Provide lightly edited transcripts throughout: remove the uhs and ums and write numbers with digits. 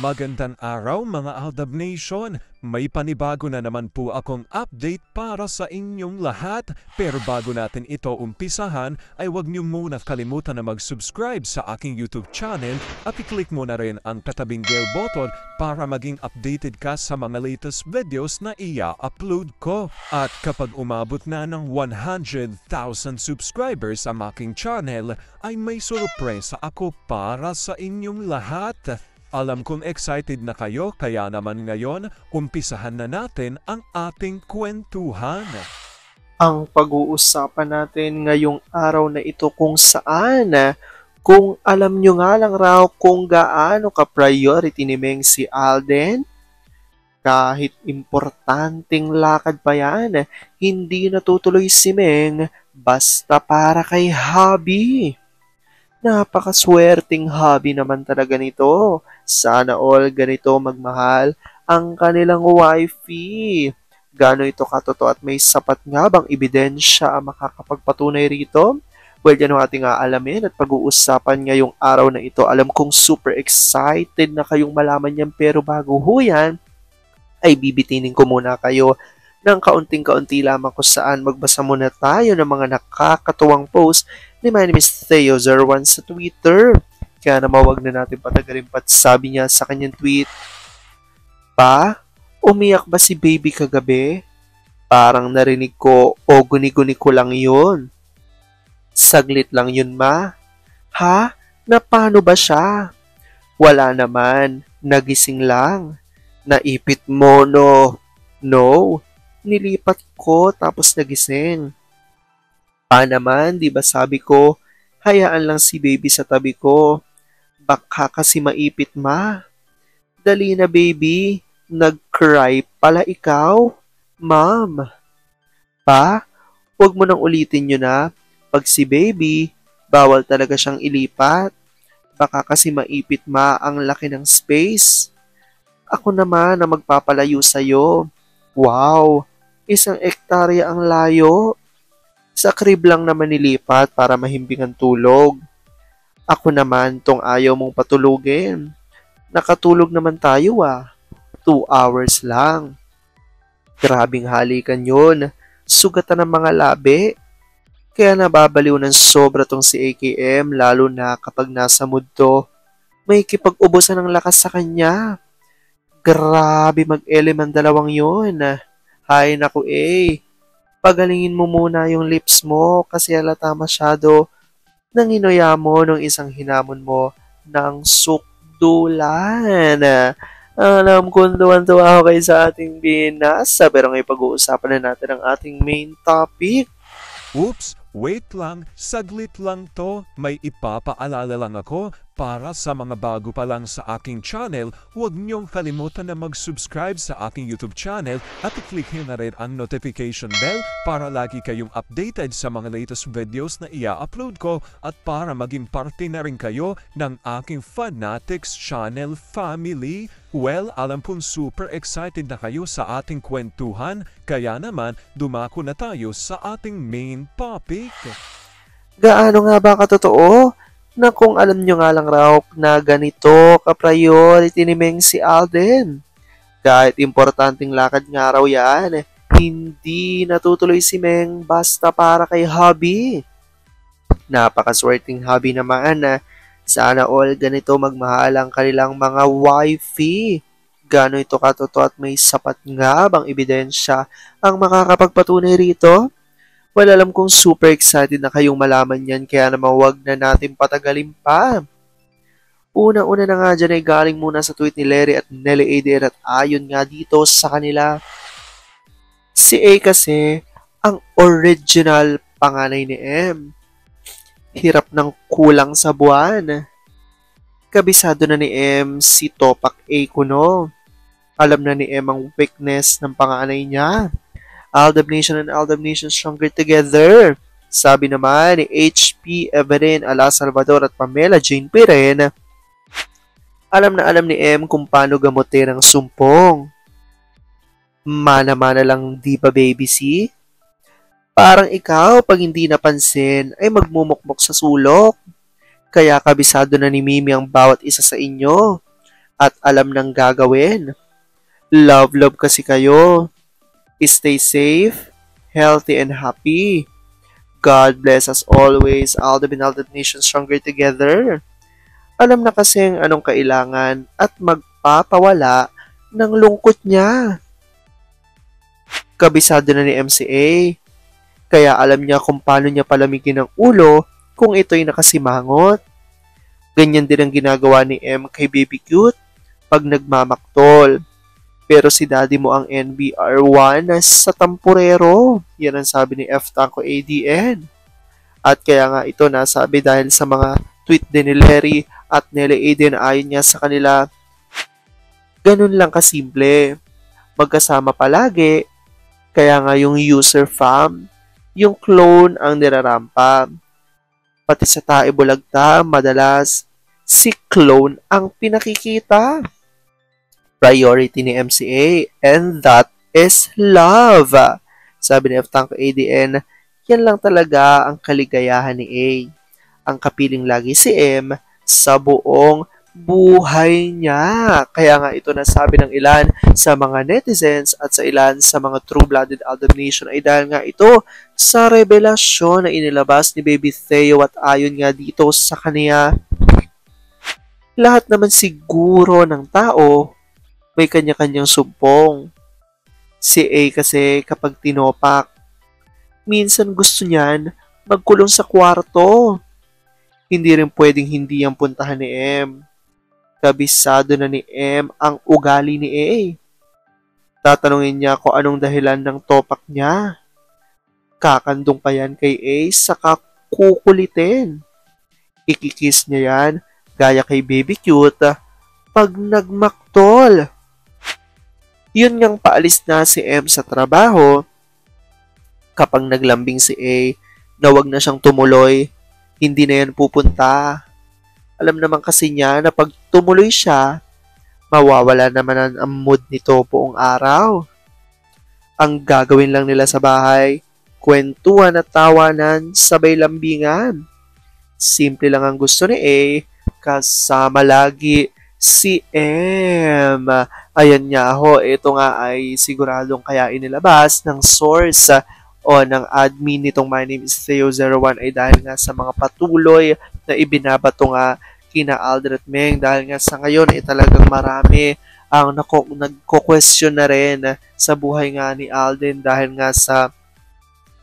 Magandang araw mga Aldab Nation! May panibago na naman po akong update para sa inyong lahat. Pero bago natin ito umpisahan ay huwag niyo muna kalimutan na mag-subscribe sa aking YouTube channel at i-click mo na rin ang katabing bell button para maging updated ka sa mga latest videos na i-upload ko. At kapag umabot na ng 100,000 subscribers ang aking channel ay may sorpresa ako para sa inyong lahat. Alam kong excited na kayo kaya naman ngayon, umpisahan na natin ang ating kwentuhan. Ang pag-uusapan natin ngayong araw na ito kung saan, kung alam nyo nga lang raw kung gaano ka-priority ni Meng si Alden, kahit importanteng lakad pa yan, hindi natutuloy si Meng basta para kay hubby. Napakaswerteng hobby naman talaga nito. Sana all ganito magmahal ang kanilang wifey. Gaano ito katotoo at may sapat nga bang ebidensya ang makakapagpatunay rito? Well, yan ang ating aalamin at pag-uusapan ngayong araw na ito. Alam kong super excited na kayong malaman yan pero bago ho yan, ay bibitinin ko muna kayo ng kaunting-kaunti lamang kung saan magbasa muna tayo ng mga nakakatuwang post ni my name is Theo01 sa Twitter. Kaya naman wag na natin patagalin pa. Sabi niya sa kanyang tweet, "Pa, umiyak ba si baby kagabi? Parang narinig ko o guni-guni ko lang yun. Saglit lang yun, ma. Ha? Na paano ba siya? Wala naman. Nagising lang. Naipit mo, no? No. Nilipat ko tapos nagising. Pa naman, di ba sabi ko, hayaan lang si baby sa tabi ko. Baka kasi maipit, ma. Dali na, baby. Nag-cry pala ikaw? Ma'am. Pa, huwag mo nang ulitin yun na. Pag si baby, bawal talaga siyang ilipat. Baka kasi maipit, ma, ang laki ng space. Ako naman na magpapalayo sa'yo. Wow, 1 hektarya ang layo. Sa crib lang naman nilipat para mahimbing ang tulog. Ako naman tong ayaw mong patulugin. Nakatulog naman tayo 2 hours lang. Grabing halikan yun. Sugatan ng mga labi. Kaya nababaliw ng sobra tong si AKM lalo na kapag nasa mood to. May kipag-ubusan ng lakas sa kanya. Grabe mag-element dalawang yun. Hay naku pagalingin mo muna yung lips mo kasi halata masyado nanginuya mo nung isang hinamon mo ng sukdulan. Alam ko tuwan-tuwa ako kayo sa ating binasa pero ngayon pag-uusapan na natin ang ating main topic. Oops! Wait lang, saglit lang to. May ipapaalala lang ako para sa mga bago pa lang sa aking channel. Huwag niyong kalimutan na mag-subscribe sa aking YouTube channel at i-click nyo na rin ang notification bell para lagi kayong updated sa mga latest videos na i-upload ko at para maging parte na rin kayo ng aking Fanatics channel family. Well, alam kong super excited na kayo sa ating kwentuhan, kaya naman dumako na tayo sa ating main topic. Gaano nga ba katotoo na kung alam nyo nga lang raw na ganito ka-priority ni Meng si Alden? Kahit importanteng lakad nga raw yan, hindi natutuloy si Meng basta para kay hubby. Napakaswerteng hubby naman na sana all ganito magmahal ang kanilang mga wifey. Gano ito katotoo at may sapat nga bang ebidensya ang makakapagpatunay rito? Well, alam kong super excited na kayong malaman yan kaya naman wag na natin patagalin pa. Una-una na nga dyan ay galing muna sa tweet ni Larry at Nelly Adair at ayon nga dito sa kanila. Si A kasi ang original panganay ni M. Hirap ng kulang sa buwan. Kabisado na ni M si Topak A kuno. Alam na ni M ang weakness ng panganay niya. Aldab Nation and Aldab Nation stronger together. Sabi naman ni HP Everin Ala Salvador at Pamela Jane Piren, alam na alam ni M kung paano gamutin ang sumpong. Mana-mana lang di ba baby si? Parang ikaw pag hindi napansin ay magmumukmok sa sulok. Kaya kabisado na ni Mimi ang bawat isa sa inyo. at alam ng gagawin. Love kasi kayo. Stay safe, healthy, and happy. God bless us always. Aldab and Aldab Nation stronger together. Alam na kasi anong kailangan at magpapawala ng lungkot niya. Kabisado na ni MCA. Kaya alam niya kung paano niya palamigin ang ulo kung ito'y nakasimangot. Ganyan din ang ginagawa ni M kay Baby Cute pag nagmamaktol. Pero si daddy mo ang NBR1 sa tampurero. Yan ang sabi ni F. Tanko ADN. At kaya nga ito nasabi dahil sa mga tweet din ni Larry at Nelly Aiden ayon niya sa kanila. Ganun lang kasimple. Magkasama palagi. Kaya nga yung user fam, yung clone ang nirarampa. Pati sa tae bulagta, madalas si clone ang pinakikita. Priority ni MCA, and that is love. Sabi ni F. Tanko ADN, yan lang talaga ang kaligayahan ni A. Ang kapiling lagi si M sa buong buhay niya. Kaya nga ito nasabi ng ilan sa mga netizens at sa ilan sa mga true-blooded Aldab Nation ay dahil nga ito sa revelasyon na inilabas ni Baby Theo at ayon nga dito sa kanya. Lahat naman siguro ng tao may kanya-kanyang sumpong. Si A kasi kapag tinopak, minsan gusto niyan magkulong sa kwarto. Hindi rin pwedeng hindi ang puntahan ni M. Kabisado na ni M ang ugali ni A. Tatanungin niya kung anong dahilan ng topak niya. Kakandong pa yan kay A saka kukulitin. Ikikis niya yan gaya kay Baby Cute pag nagmaktol. Yun ngang paalis na si M sa trabaho. Kapag naglambing si A na wag na siyang tumuloy, hindi na yan pupunta. Alam naman kasi niya na pag tumuloy siya, mawawala naman ang mood nito buong araw. Ang gagawin lang nila sa bahay, kwentuhan at tawanan, sabay lambingan. Simple lang ang gusto ni A, kasama lagi si M. Ayan niya ho, ito nga ay siguradong kaya inilabas ng source o ng admin nitong My Name is Theo01 ay dahil nga sa mga patuloy na ibinabato nga kina Alden at Meng dahil nga sa ngayon ay talagang marami ang nagko-question na rin sa buhay nga ni Alden dahil nga sa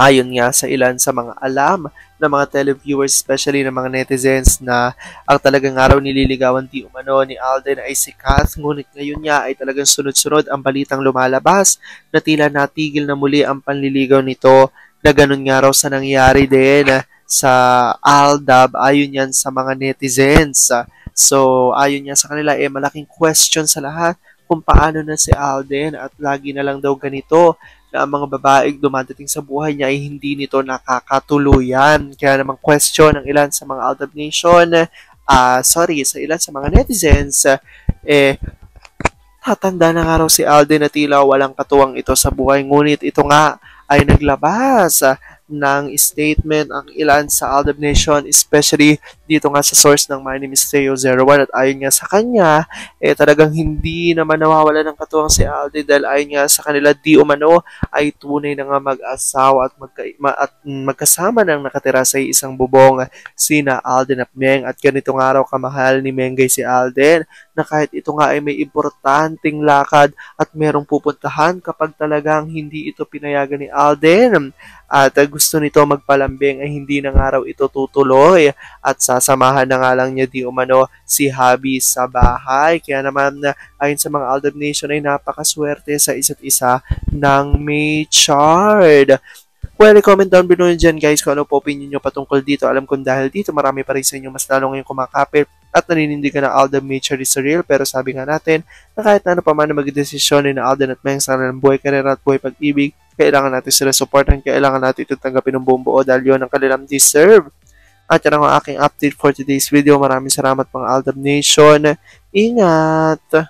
ayon nga sa ilan sa mga alam ng mga televiewers, especially ng mga netizens na ang talagang araw nililigawan di umano ni Alden ay si Kath, ngunit ngayon niya ay talagang sunod-sunod ang balitang lumalabas na tila natigil na muli ang panliligaw nito na ganun nga raw sa nangyari din sa Aldab ayon yan sa mga netizens. So ayon niya sa kanila malaking question sa lahat kung paano na si Alden at lagi na lang daw ganito na ang mga babaeng dumadating sa buhay niya ay hindi nito nakakatuluyan. Kaya namang question ng ilan sa mga Aldab Nation, sa ilan sa mga netizens, tatanda na nga raw si Alden na tila walang katuwang ito sa buhay. Ngunit ito nga ay naglabas ng statement ang ilan sa Aldab Nation, especially dito nga sa source ng My Name is Theo01 at ayon nga sa kanya, talagang hindi naman nawawala ng katuwang si Alden dahil ayon nga sa kanila di umano ay tunay na nga mag-asawa at magkasama nang nakatira sa isang bubong sina Alden at Meng at ganito nga raw kamahal ni Mengay si Alden na kahit ito nga ay may importanteng lakad at merong pupuntahan kapag talagang hindi ito pinayagan ni Alden at gusto nito magpalambing ay hindi na nga raw ito tutuloy at sasamahan na nga lang niya di umano si Habi sa bahay. Kaya naman ayon sa mga Aldab Nation ay napakaswerte sa isa't isa ng may chard. Well, comment down below dyan guys kung ano po opinion nyo patungkol dito. Alam kong dahil dito marami pa rin sa inyo mas lalo ngayong kumakapit at naninindigan na Aldab Nature is real. Pero sabi nga natin na kahit na ano pa man na magdesisyon ni na Alden at Meng sa kanilang buhay, karera at buhay pag-ibig, kailangan natin sila supportan, kailangan natin ito tanggapin ng buong buo dahil yun ang kanilang deserve. At yan ang aking update for today's video. Maraming salamat mga Aldab Nation. Ingat!